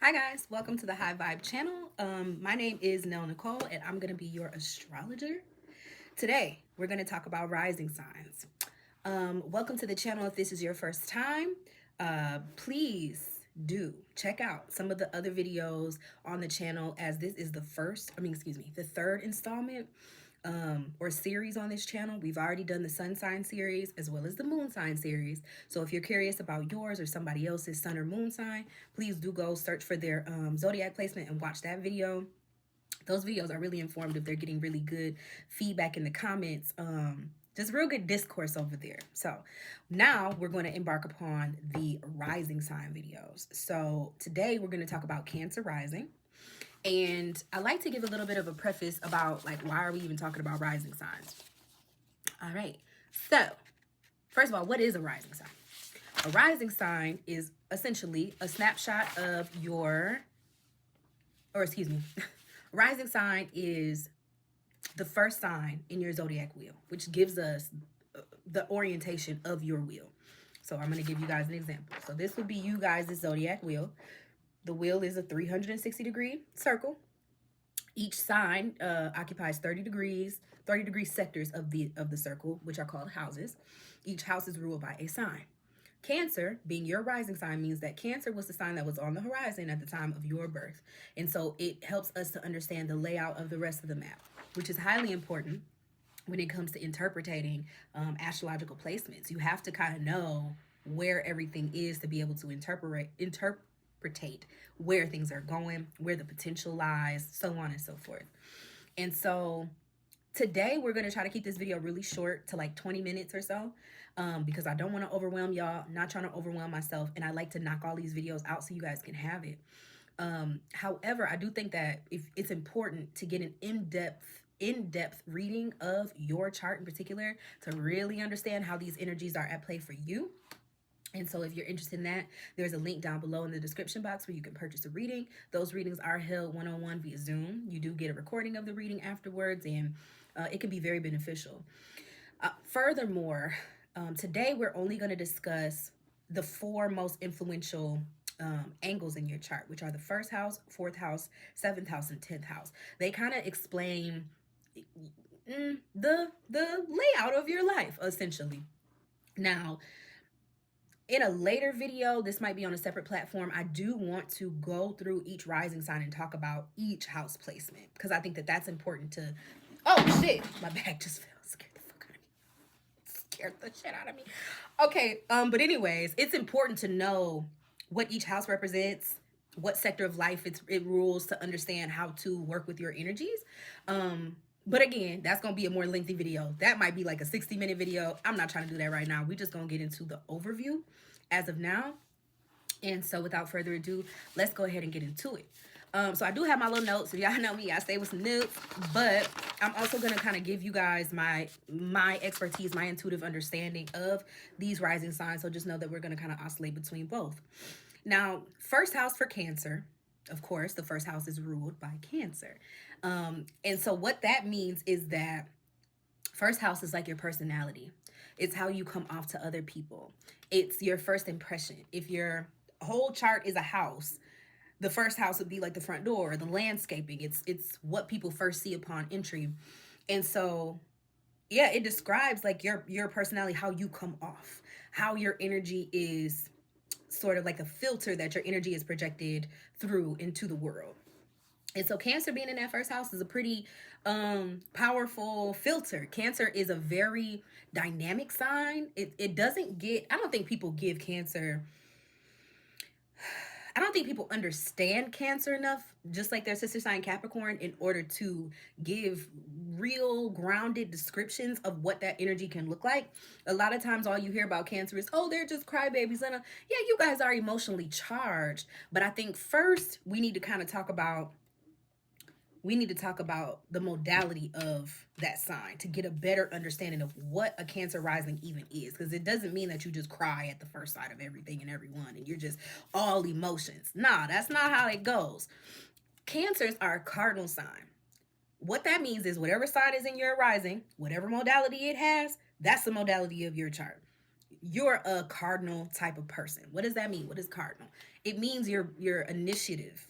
Hi guys, welcome to the High Vibe channel. My name is Nell Nicole and I'm going to be your astrologer. Today, we're going to talk about rising signs. Welcome to the channel if this is your first time. Please do check out some of the other videos on the channel as this is the third installment or series on this channel. We've already done the sun sign series as well as the moon sign series. So if you're curious about yours or somebody else's sun or moon sign, please do go search for their zodiac placement and watch that video. Those videos are really informative. They're getting really good feedback in the comments. Just real good discourse over there. So now we're going to embark upon the rising sign videos. So today we're going to talk about Cancer rising. And I like to give a little bit of a preface about like why are we even talking about rising signs. All right. So, first of all, what is a rising sign? A rising sign is essentially a snapshot of rising sign is the first sign in your zodiac wheel, which gives us the orientation of your wheel. So I'm going to give you guys an example. So this would be you guys' zodiac wheel. The wheel is a 360-degree circle. Each sign occupies 30 degree sectors of the circle, which are called houses. Each house is ruled by a sign. Cancer, being your rising sign, means that Cancer was the sign that was on the horizon at the time of your birth. And so it helps us to understand the layout of the rest of the map, which is highly important when it comes to interpreting astrological placements. You have to kind of know where everything is to be able to interpret where things are going, where the potential lies, so on and so forth. And so today we're going to try to keep this video really short to like 20 minutes or so because I don't want to overwhelm y'all, not trying to overwhelm myself, and I like to knock all these videos out so you guys can have it. However, I do think that if it's important to get an in-depth reading of your chart in particular to really understand how these energies are at play for you. And so if you're interested in that, there's a link down below in the description box where you can purchase a reading. Those readings are held one-on-one via Zoom. You do get a recording of the reading afterwards, and it can be very beneficial. Furthermore, today we're only going to discuss the four most influential angles in your chart, which are the first house, fourth house, seventh house, and 10th house. They kind of explain the layout of your life, essentially. Now, in a later video, this might be on a separate platform, I do want to go through each rising sign and talk about each house placement because I think that that's important to... Oh, shit. My bag just fell. Scared the fuck out of me. Scared the shit out of me. Okay, but anyways, it's important to know what each house represents, what sector of life it rules to understand how to work with your energies. But again, that's going to be a more lengthy video. That might be like a 60-minute video. I'm not trying to do that right now. We're just going to get into the overview as of now. And so without further ado, let's go ahead and get into it. So I do have my little notes. So y'all know me, I stay with some notes. But I'm also going to kind of give you guys my expertise, my intuitive understanding of these rising signs. So just know that we're going to kind of oscillate between both. Now, first house for Cancer. Of course, the first house is ruled by Cancer. And so what that means is that first house is like your personality. It's how you come off to other people. It's your first impression. If your whole chart is a house, the first house would be like the front door, the landscaping. It's what people first see upon entry. And so, yeah, it describes like your personality, how you come off, how your energy is sort of like a filter that your energy is projected through into the world. And so Cancer being in that first house is a pretty powerful filter. Cancer is a very dynamic sign. It doesn't get, I don't think people give Cancer, I don't think people understand Cancer enough, just like their sister sign Capricorn, in order to give real grounded descriptions of what that energy can look like. A lot of times all you hear about Cancer is, oh, they're just crybabies. And yeah, you guys are emotionally charged. But I think first we need to kind of talk about the modality of that sign to get a better understanding of what a Cancer rising even is. Because it doesn't mean that you just cry at the first sight of everything and everyone and you're just all emotions. Nah, that's not how it goes. Cancers are a cardinal sign. What that means is whatever sign is in your rising, whatever modality it has, that's the modality of your chart. you're a cardinal type of person. What does that mean? What is cardinal? It means your initiative.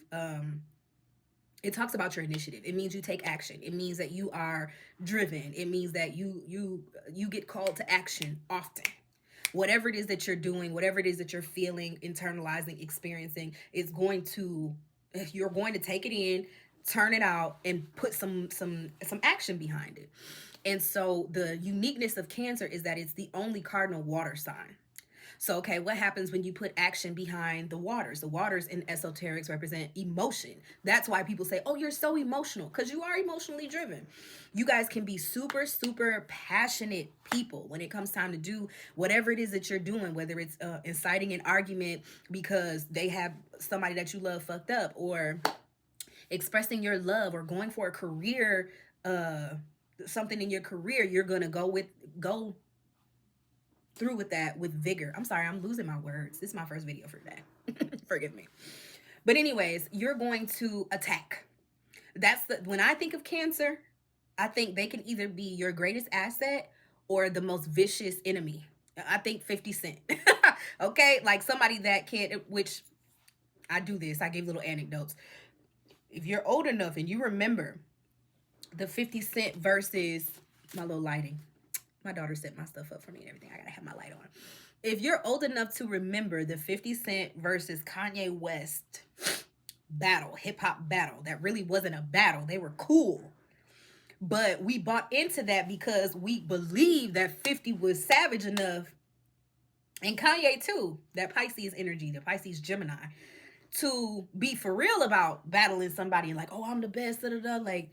It talks about your initiative. It means you take action. It means that you are driven. It means that you get called to action often. Whatever it is that you're doing, whatever it is that you're feeling, internalizing, experiencing, you're going to take it in, turn it out, and put some action behind it. And so the uniqueness of Cancer is that it's the only cardinal water sign. So, okay, what happens when you put action behind the waters? The waters in esoterics represent emotion. That's why people say, oh, you're so emotional, because you are emotionally driven. You guys can be super, super passionate people when it comes time to do whatever it is that you're doing, whether it's inciting an argument because they have somebody that you love fucked up, or expressing your love, or going for a career, something in your career. You're going to go through with that with vigor. I'm sorry, I'm losing my words. This is my first video for today. Forgive me. But anyways, you're going to attack. When I think of Cancer, I think they can either be your greatest asset or the most vicious enemy. I think 50 Cent. Okay? Like somebody that can, which I do this. I give little anecdotes. If you're old enough and you remember the 50 Cent versus my little lighting. My daughter set my stuff up for me and everything. I gotta have my light on. If you're old enough to remember the 50 Cent versus Kanye West battle, hip-hop battle, that really wasn't a battle. They were cool. But we bought into that because we believed that 50 was savage enough, and Kanye too, that Pisces energy, the Pisces Gemini, to be for real about battling somebody and like, oh, I'm the best, like,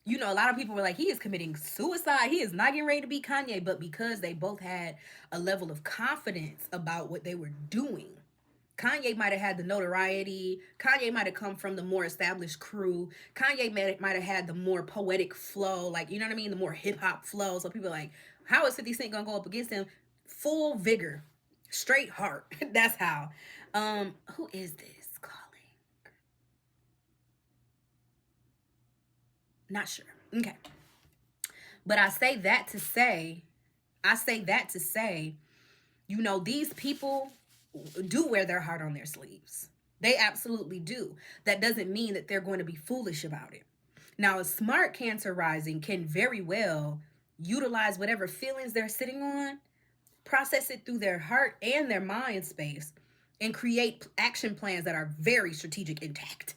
you know, a lot of people were like, he is committing suicide. He is not getting ready to be Kanye. But because they both had a level of confidence about what they were doing, Kanye might have had the notoriety. Kanye might have come from the more established crew. Kanye might have had the more poetic flow. Like, you know what I mean? The more hip hop flow. So people are like, how is 50 Cent going to go up against him? Full vigor. Straight heart. That's how. Who is this? Not sure. Okay. But I say that to say, you know, these people do wear their heart on their sleeves. They absolutely do. That doesn't mean that they're going to be foolish about it. Now, a smart Cancer rising can very well utilize whatever feelings they're sitting on, process it through their heart and their mind space, and create action plans that are very strategic, intact.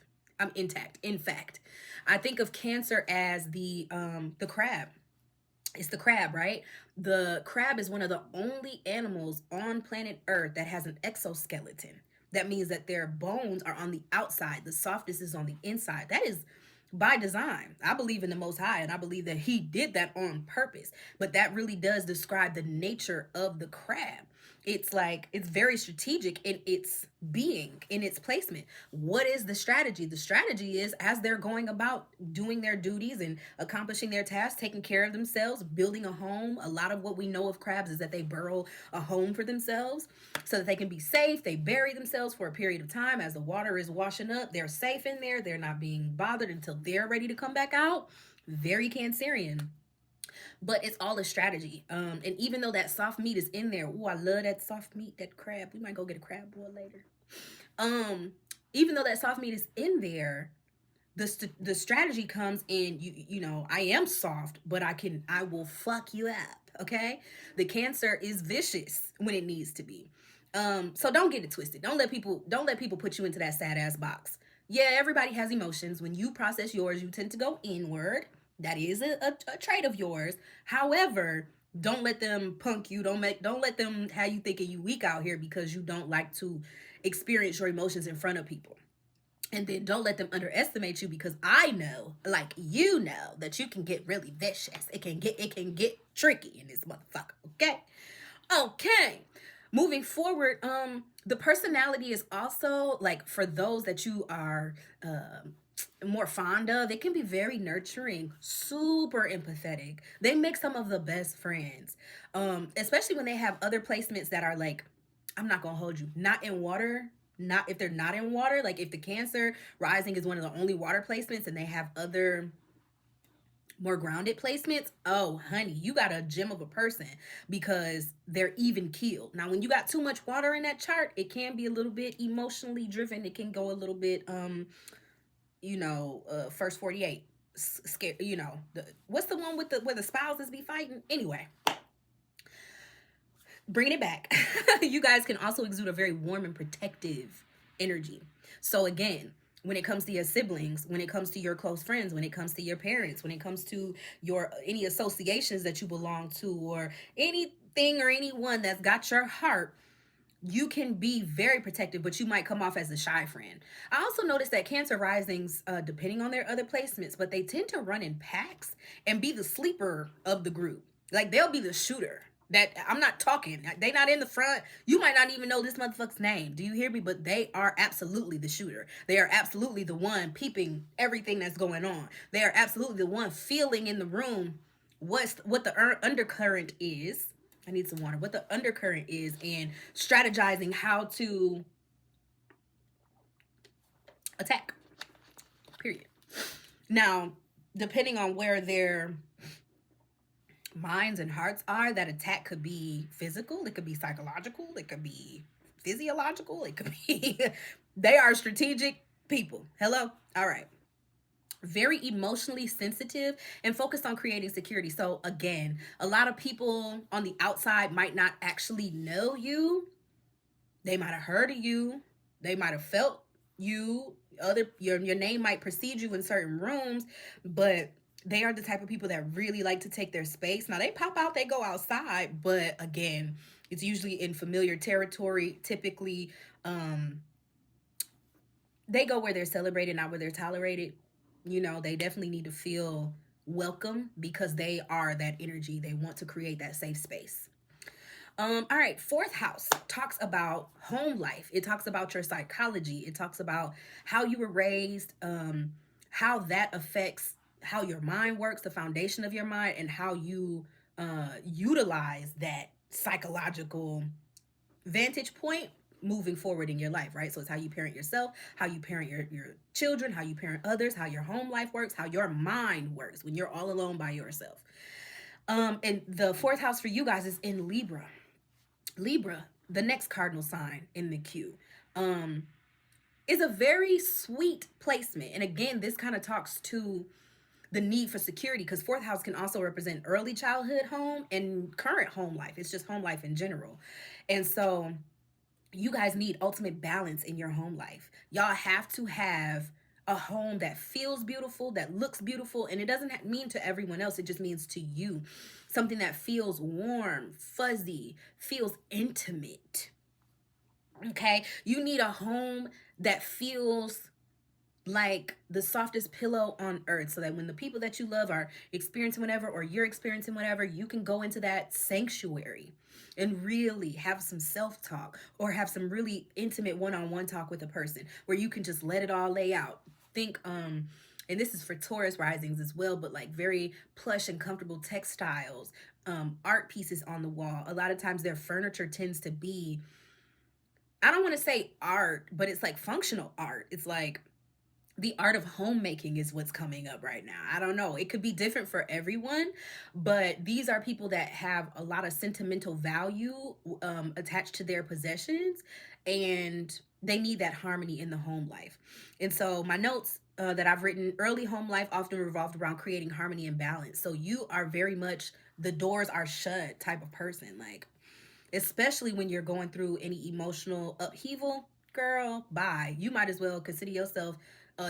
In fact, I think of Cancer as the crab. It's the crab, right? The crab is one of the only animals on planet Earth that has an exoskeleton. That means that their bones are on the outside. The softness is on the inside. That is by design. I believe in the Most High, and I believe that he did that on purpose. But that really does describe the nature of the crab. It's like, it's very strategic in its being, in its placement. What is the strategy? The strategy is, as they're going about doing their duties and accomplishing their tasks, taking care of themselves, building a home. A lot of what we know of crabs is that they burrow a home for themselves so that they can be safe. They bury themselves for a period of time. As the water is washing up, they're safe in there. They're not being bothered until they're ready to come back out. Very Cancerian. But it's all a strategy. And even though that soft meat is in there, I love that soft meat, that crab. We might go get a crab boil later. Even though that soft meat is in there, the strategy comes in. You know, I am soft, but I will fuck you up. Okay, the Cancer is vicious when it needs to be. So don't get it twisted. Don't let people put you into that sad ass box. Yeah, everybody has emotions. When you process yours, you tend to go inward. That is a trait of yours. However, don't let them punk you. Don't let them have you thinking you weak out here because you don't like to experience your emotions in front of people. And then don't let them underestimate you, because I know, like you know, that you can get really vicious. It can get tricky in this motherfucker. Okay. Moving forward, the personality is also, like, for those that you are more fond of, it can be very nurturing, super empathetic. They make some of the best friends, especially when they have other placements that are like, I'm not gonna hold you, not in water. Not if they're not in water. Like if the Cancer rising is one of the only water placements and they have other More grounded placements, oh honey, you got a gem of a person because they're even keeled. Now when you got too much water in that chart, it can be a little bit emotionally driven. It can go a little bit first 48 scared, what's the one with the where the spouses be fighting anyway. Bringing it back. You guys can also exude a very warm and protective energy. So again, when it comes to your siblings, when it comes to your close friends, when it comes to your parents, when it comes to your any associations that you belong to, or anything or anyone that's got your heart, you can be very protective, but you might come off as a shy friend. I also noticed that Cancer risings, depending on their other placements, but they tend to run in packs and be the sleeper of the group. Like they'll be the shooter. That I'm not talking. They not in the front. You might not even know this motherfucker's name. Do you hear me? But they are absolutely the shooter. They are absolutely the one peeping everything that's going on. They are absolutely the one feeling in the room what the undercurrent is. I need some water. What the undercurrent is, and strategizing how to attack. Period. Now, depending on where their minds and hearts are, that attack could be physical, it could be psychological, it could be physiological, it could be they are strategic people. Hello? All right. Very emotionally sensitive and focused on creating security. So again, a lot of people on the outside might not actually know you. They might have heard of you. They might have felt you. Your name might precede you in certain rooms, but they are the type of people that really like to take their space. Now they pop out, they go outside, but again, it's usually in familiar territory. Typically, they go where they're celebrated, not where they're tolerated. They definitely need to feel welcome because they are that energy. They want to create that safe space. All right, fourth house talks about home life. It talks about your psychology. It talks about how you were raised, how that affects how your mind works, the foundation of your mind, and how you utilize that psychological vantage point moving forward in your life, right? So it's how you parent yourself, how you parent your children, how you parent others, how your home life works, how your mind works when you're all alone by yourself. And the fourth house for you guys is in Libra. Libra, the next cardinal sign in the queue, is a very sweet placement. And again, this kind of talks to the need for security because fourth house can also represent early childhood home and current home life. It's just home life in general. And so you guys need ultimate balance in your home life. Y'all have to have a home that feels beautiful, that looks beautiful, and it doesn't mean to everyone else, it just means to you. Something that feels warm, fuzzy, feels intimate. Okay? You need a home that feels like the softest pillow on earth, so that when the people that you love are experiencing whatever, or you're experiencing whatever, you can go into that sanctuary and really have some self-talk or have some really intimate one-on-one talk with a person where you can just let it all lay out. Think and this is for Taurus risings as well, but like very plush and comfortable textiles, art pieces on the wall. A lot of times their furniture tends to be, I don't want to say art, but it's like functional art. It's like the art of homemaking is what's coming up right now. I don't know. It could be different for everyone, but these are people that have a lot of sentimental value attached to their possessions, and they need that harmony in the home life. And so my notes that I've written, early home life often revolved around creating harmony and balance. So you are very much the doors are shut type of person. Like, especially when you're going through any emotional upheaval, girl, bye. You might as well consider yourself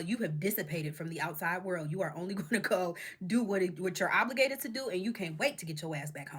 you have dissipated from the outside world. You are only going to go do what you're obligated to do, and you can't wait to get your ass back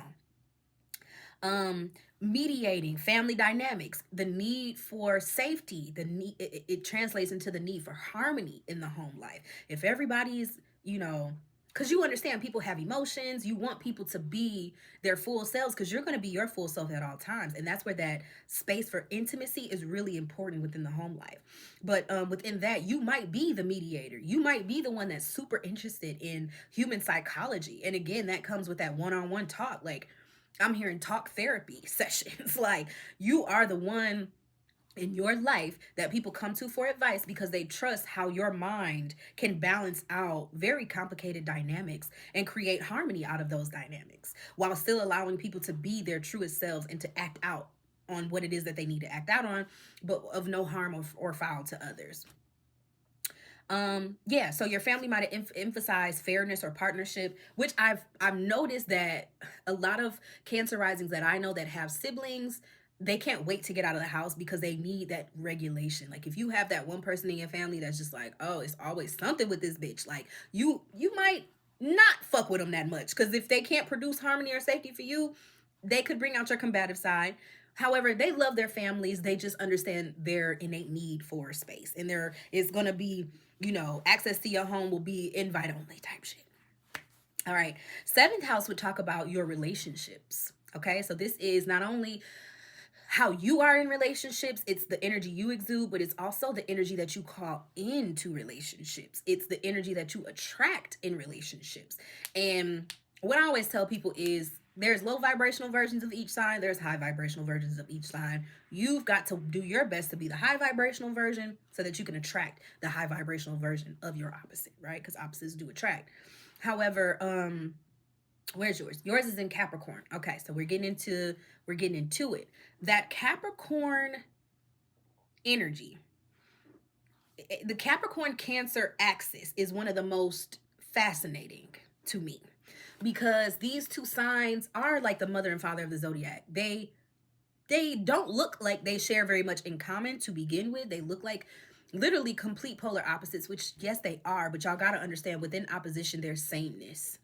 home. Mediating family dynamics, the need for safety, it translates into the need for harmony in the home life. If everybody's, because you understand people have emotions, you want people to be their full selves because you're going to be your full self at all times. And that's where that space for intimacy is really important within the home life. But within that, you might be the mediator. You might be the one that's super interested in human psychology. And again, that comes with that one-on-one talk. Like, I'm hearing talk therapy sessions. Like, you are the one in your life that people come to for advice because they trust how your mind can balance out very complicated dynamics and create harmony out of those dynamics while still allowing people to be their truest selves and to act out on what it is that they need to act out on, but of no harm or foul to others. Yeah, so your family might have emphasized fairness or partnership, which I've noticed that a lot of Cancer risings that I know that have siblings, they can't wait to get out of the house because they need that regulation. Like if you have that one person in your family that's just like, oh, it's always something with this bitch, like you might not fuck with them that much, because if they can't produce harmony or safety for you, they could bring out your combative side. However, they love their families. They just understand their innate need for space. And there is going to be, access to your home will be invite only type shit. All right. Seventh house would talk about your relationships. Okay. So this is not only how you are in relationships, it's the energy you exude, but it's also the energy that you call into relationships. It's the energy that you attract in relationships. And what I always tell people is there's low vibrational versions of each sign, there's high vibrational versions of each sign. You've got to do your best to be the high vibrational version so that you can attract the high vibrational version of your opposite, right? Because opposites do attract. However, where's yours? Yours is in Capricorn. Okay, so we're getting into it. That Capricorn energy, the Capricorn Cancer axis is one of the most fascinating to me because these two signs are like the mother and father of the zodiac. They don't look like they share very much in common to begin with. They look like literally complete polar opposites, which yes they are, but y'all got to understand within opposition there's sameness.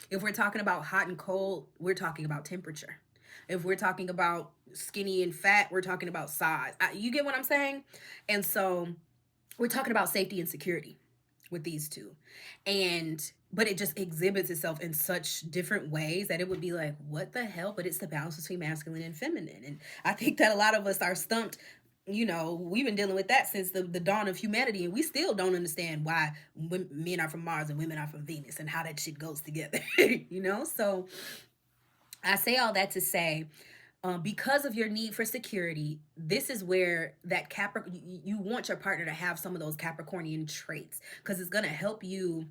If we're talking about hot and cold, we're talking about temperature. If we're talking about skinny and fat, we're talking about size. You get what I'm saying? And so we're talking about safety and security with these two. But it just exhibits itself in such different ways that it would be like, what the hell? But it's the balance between masculine and feminine. And I think that a lot of us are stumped. We've been dealing with that since the dawn of humanity, and we still don't understand why men are from Mars and women are from Venus and how that shit goes together. So I say all that to say, because of your need for security, this is where that you want your partner to have some of those Capricornian traits, because it's going to help you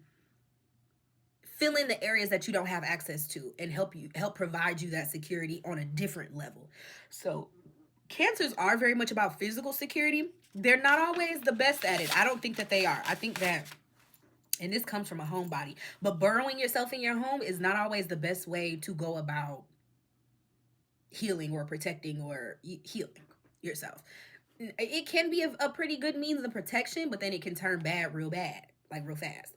fill in the areas that you don't have access to and help provide you that security on a different level. So Cancers are very much about physical security. They're not always the best at it. I don't think that they are. I think that, and this comes from a homebody, but burrowing yourself in your home is not always the best way to go about healing or protecting or healing yourself. It can be a pretty good means of protection, but then it can turn bad, like real fast.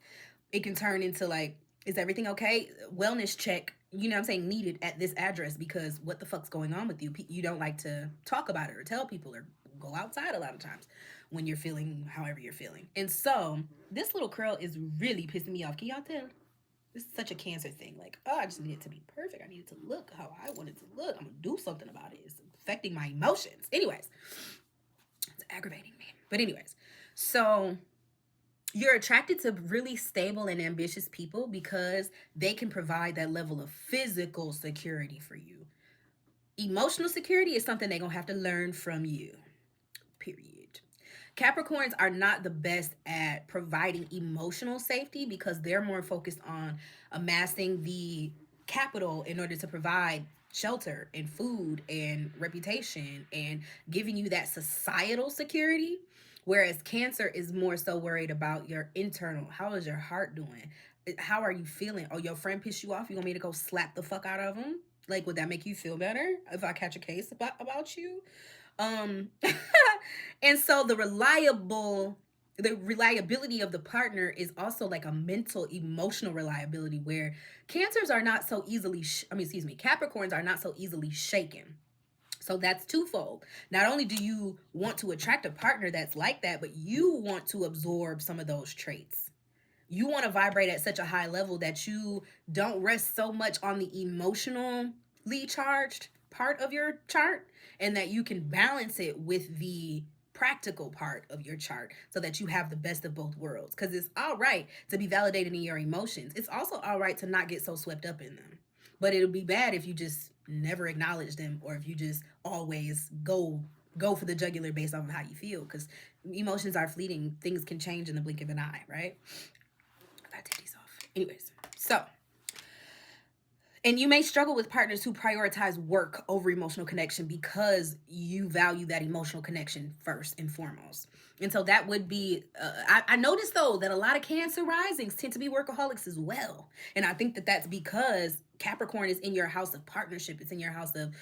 It can turn into like, is everything okay? Wellness check, what I'm saying, needed at this address, because what the fuck's going on with you? You don't like to talk about it or tell people or go outside a lot of times when you're feeling however you're feeling. And so this little curl is really pissing me off. Can y'all tell? This is such a Cancer thing. Like, oh, I just need it to be perfect. I need it to look how I want it to look. I'm going to do something about it. It's affecting my emotions. Anyways, it's aggravating me. But anyways, so you're attracted to really stable and ambitious people because they can provide that level of physical security for you. Emotional security is something they're going to have to learn from you. Period. Capricorns are not the best at providing emotional safety because they're more focused on amassing the capital in order to provide shelter and food and reputation and giving you that societal security. Whereas Cancer is more so worried about your internal. How is your heart doing? How are you feeling? Oh, your friend pissed you off? You want me to go slap the fuck out of him? Like, would that make you feel better if I catch a case about you? And so the reliability of the partner is also like a mental, emotional reliability, where Cancers are not so easily, Capricorns are not so easily shaken. So that's twofold. Not only do you want to attract a partner that's like that, but you want to absorb some of those traits. You want to vibrate at such a high level that you don't rest so much on the emotionally charged part of your chart, and that you can balance it with the practical part of your chart so that you have the best of both worlds. Because it's all right to be validated in your emotions. It's also all right to not get so swept up in them. But it'll be bad if you just never acknowledge them, or if you just always go go for the jugular based off of how you feel, because emotions are fleeting. Things can change in the blink of an eye, right? I gotta take these off. Anyways, so, and you may struggle with partners who prioritize work over emotional connection because you value that emotional connection first and foremost. And so that would be, I noticed though that a lot of Cancer risings tend to be workaholics as well. And I think that that's because Capricorn is in your house of partnership. It's in your house of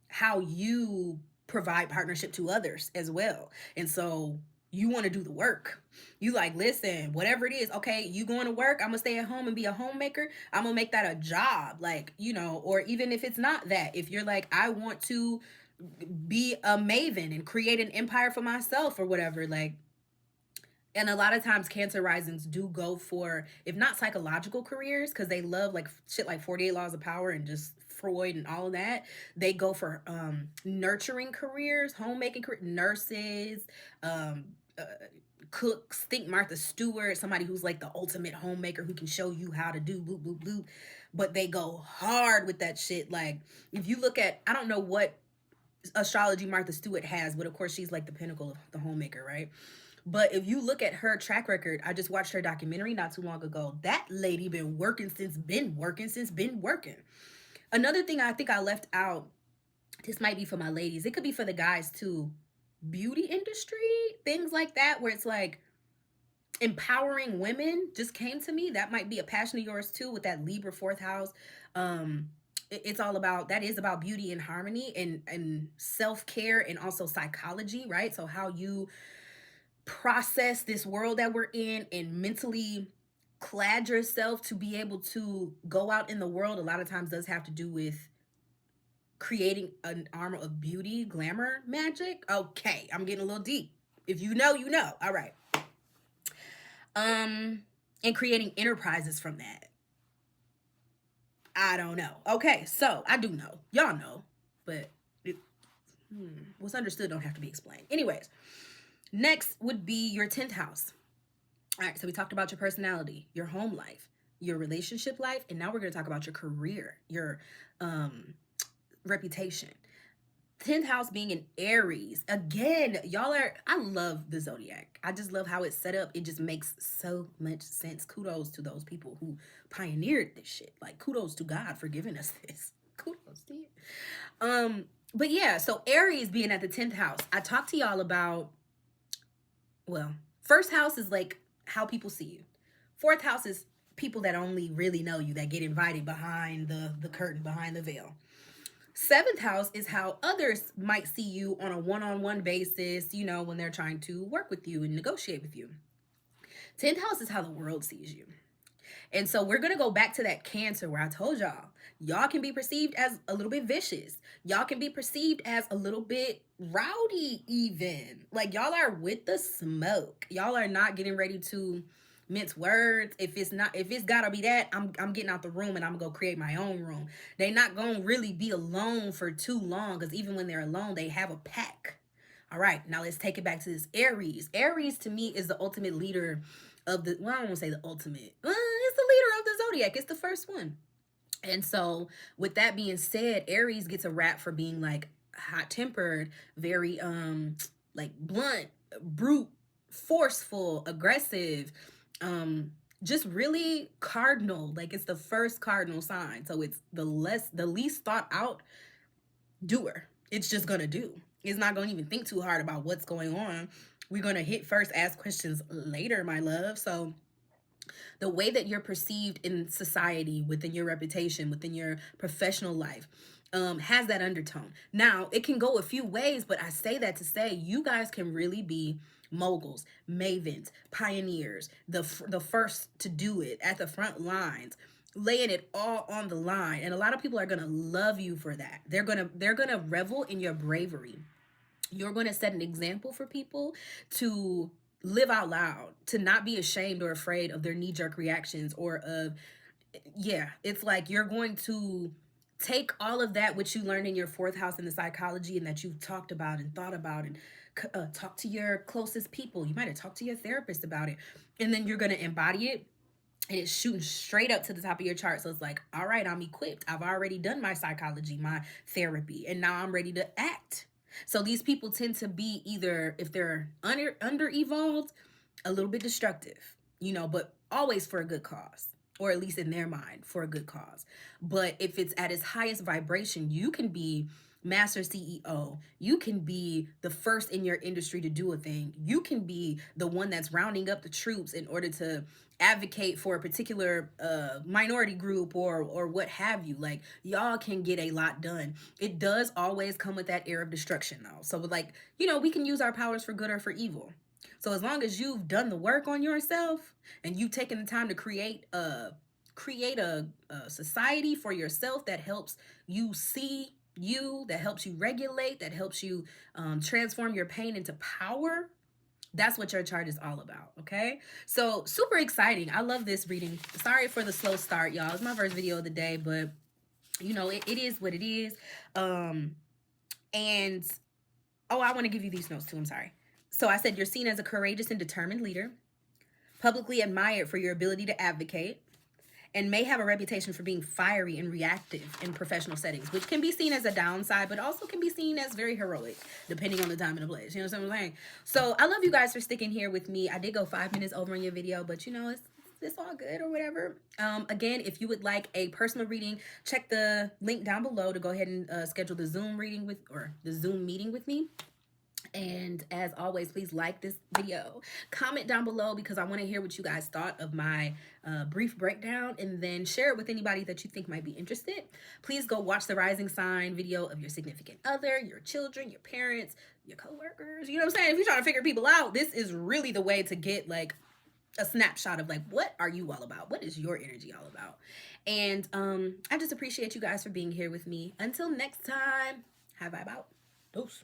how you provide partnership to others as well. And so you want to do the work. You like, listen, whatever it is, okay, you going to work, I'm gonna stay at home and be a homemaker. I'm gonna make that a job, like, you know, or even if it's not that, if you're like, I want to be a maven and create an empire for myself or whatever, like, and a lot of times Cancer risings do go for, if not psychological careers, because they love like shit like 48 laws of power and just Freud and all of that. They go for nurturing careers, homemaking careers, nurses, um uh, cooks. Think Martha Stewart, somebody who's like the ultimate homemaker who can show you how to do boop boop boop. But they go hard with that shit. Like, if you look at, I don't know what astrology Martha Stewart has, but of course she's like the pinnacle of the homemaker, right? But if you look at her track record, I just watched her documentary not too long ago. That lady been working since been working. Another thing I think I left out, this might be for my ladies, it could be for the guys too. Beauty industry, things like that, where it's like empowering women just came to me. That might be a passion of yours too, with that Libra fourth house. It's all about, that is about beauty and harmony and self-care and also psychology, right? So how you process this world that we're in and mentally clad yourself to be able to go out in the world, a lot of times does have to do with creating an armor of beauty, glamour, magic. Okay, I'm getting a little deep. If you know, you know. All right. And creating enterprises from that. I don't know. Okay, so I do know. Y'all know, but what's understood don't have to be explained. Anyways, next would be your 10th house. All right, so we talked about your personality, your home life, your relationship life, and now we're going to talk about your career, your reputation. 10th house being in Aries. Again, y'all are, I love the zodiac. I just love how it's set up. It just makes so much sense. Kudos to those people who pioneered this shit. Like, kudos to God for giving us this. Kudos to you. But yeah, so Aries being at the 10th house. I talked to y'all about, well, first house is like how people see you. Fourth house is people that only really know you, that get invited behind the curtain, behind the veil. 7th house is how others might see you on a one-on-one basis, you know, when they're trying to work with you and negotiate with you. 10th house is how the world sees you. And so we're going to go back to that Cancer where I told y'all can be perceived as a little bit vicious. Y'all can be perceived as a little bit rowdy even. Like, y'all are with the smoke. Y'all are not getting ready to mince words. If it's gotta be that, I'm getting out the room and I'm gonna go create my own room. They not gonna really be alone for too long, because even when they're alone, they have a pack. All right, now let's take it back to this Aries. Aries to me is the ultimate leader of the, well, I don't want to say the ultimate. It's the leader of the zodiac. It's the first one. And so with that being said, Aries gets a rap for being like hot-tempered, very like blunt, brute, forceful, aggressive, just really cardinal. Like, it's the first cardinal sign, so it's the least thought out doer. It's just gonna do. It's not gonna even think too hard about what's going on. We're gonna hit first, ask questions later, my love. So the way that you're perceived in society, within your reputation, within your professional life, has that undertone. Now, it can go a few ways, but I say that to say you guys can really be moguls, mavens, pioneers, the first to do it, at the front lines, laying it all on the line. And a lot of people are going to love you for that. They're going to revel in your bravery. You're going to set an example for people to live out loud, to not be ashamed or afraid of their knee-jerk reactions, or of, yeah, it's like you're going to take all of that which you learned in your 4th house in the psychology, and that you've talked about and thought about, and talk to your closest people. You might have talked to your therapist about it, and then you're going to embody it, and it's shooting straight up to the top of your chart. So it's like, all right, I'm equipped. I've already done my psychology, my therapy, and now I'm ready to act. So these people tend to be either, if they're under evolved, a little bit destructive, you know, but always for a good cause, or at least in their mind for a good cause. But if it's at its highest vibration, you can be master CEO. You can be the first in your industry to do a thing. You can be the one that's rounding up the troops in order to advocate for a particular minority group or what have you. Like, y'all can get a lot done. It does always come with that air of destruction though. So like, you know, we can use our powers for good or for evil. So as long as you've done the work on yourself and you've taken the time to create a society for yourself that helps you see you, that helps you regulate, that helps you transform your pain into power, that's what your chart is all about. Okay, so super exciting. I love this reading. Sorry for the slow start, y'all. It's my first video of the day, but you know, it is what it is. And oh, I want to give you these notes too. I'm sorry. So I said you're seen as a courageous and determined leader, publicly admired for your ability to advocate, and may have a reputation for being fiery and reactive in professional settings, which can be seen as a downside, but also can be seen as very heroic, depending on the time and the place. You know what I'm saying? So I love you guys for sticking here with me. I did go 5 minutes over on your video, but you know, it's all good or whatever. Again, if you would like a personal reading, check the link down below to go ahead and schedule the Zoom reading with, or the Zoom meeting with me. And as always, please like this video, comment down below, because I want to hear what you guys thought of my brief breakdown, and then share it with anybody that you think might be interested. Please go watch the rising sign video of your significant other, your children, your parents, your coworkers. You know what I'm saying? If you're trying to figure people out, this is really the way to get like a snapshot of like, what are you all about? What is your energy all about? And I just appreciate you guys for being here with me. Until next time, have I about. Dose.